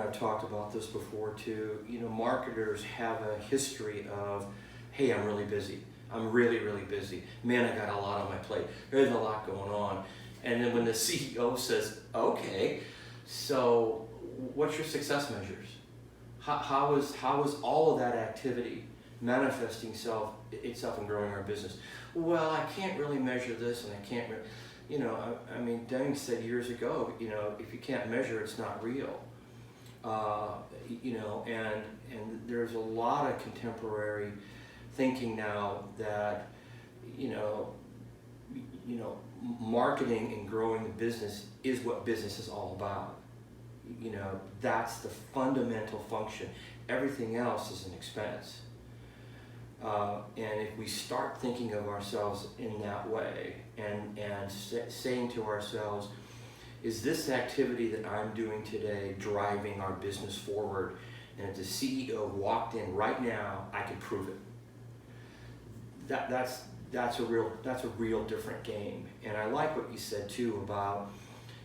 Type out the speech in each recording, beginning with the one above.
have talked about this before too. You know, marketers have a history of, hey, I'm really busy. I'm really, really busy. Man, I got a lot on my plate. There's a lot going on. And then when the CEO says, okay, so what's your success measures? How is all of that activity manifesting itself in growing our business? Well, I can't really measure this, and I can't, you know, I mean, Deming said years ago, you know, if you can't measure, it's not real. You know, and there's a lot of contemporary thinking now that, you know, marketing and growing the business is what business is all about. You know, that's the fundamental function. Everything else is an expense. And if we start thinking of ourselves in that way and saying to ourselves, is this activity that I'm doing today driving our business forward? And if the CEO walked in right now, I could prove it. That's a real different game. And I like what you said too about,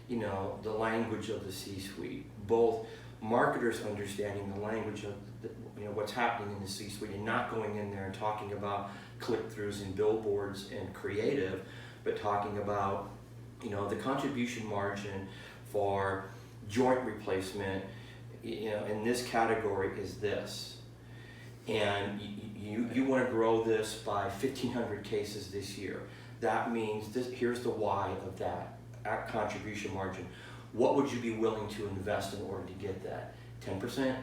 you know, the language of the C-suite. Both marketers understanding the language of you know, what's happening in the C-suite and not going in there and talking about click-throughs and billboards and creative, but talking about, you know, the contribution margin for joint replacement, you know, in this category is this. And you want to grow this by 1,500 cases this year. That means this. Here's the why of that contribution margin. What would you be willing to invest in order to get that? 10%,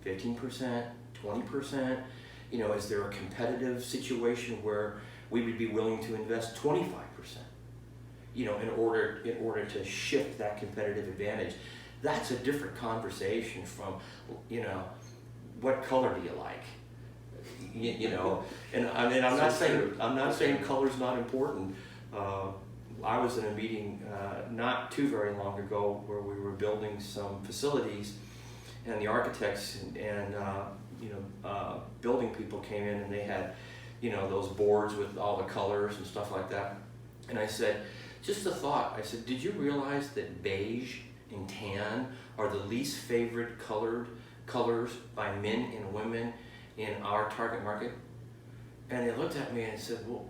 15%, 20%? You know, is there a competitive situation where we would be willing to invest 25%? You know, in order to shift that competitive advantage. That's a different conversation from, you know, what color do you like? You know, and I mean, I'm not saying color's not important. I was in a meeting not too very long ago where we were building some facilities, and the architects and building people came in, and they had, you know, those boards with all the colors and stuff like that. And I said, just a thought. I said, did you realize that beige and tan are the least favorite colors by men and women in our target market? And they looked at me and said, well,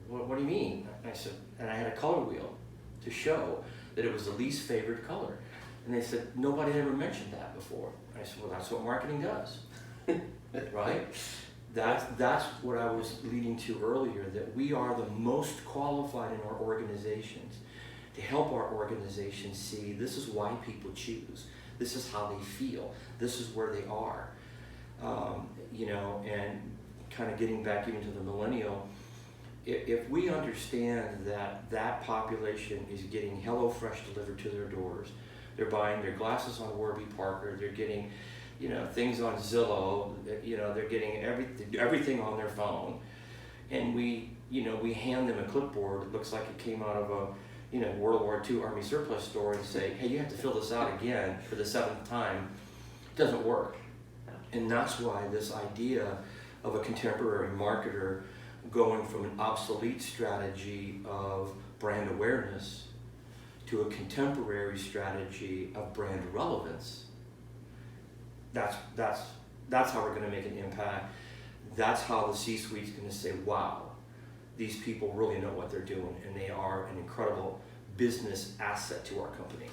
what do you mean? I said, and I had a color wheel to show that it was the least favorite color. And they said, nobody ever mentioned that before. I said, well, that's what marketing does, right? That's what I was leading to earlier, that we are the most qualified in our organizations to help our organizations see this is why people choose. This is how they feel. This is where they are. You know, and kind of getting back even to the millennial, if we understand that that population is getting HelloFresh delivered to their doors, they're buying their glasses on Warby Parker, they're getting, you know, things on Zillow, you know, they're getting everything on their phone, and we hand them a clipboard that looks like it came out of a, you know, World War II Army surplus store and say, hey, you have to fill this out again for the 7th time. It doesn't work. And that's why this idea of a contemporary marketer going from an obsolete strategy of brand awareness to a contemporary strategy of brand relevance, that's how we're going to make an impact. That's how the C-suite's going to say, wow, these people really know what they're doing, and they are an incredible business asset to our company.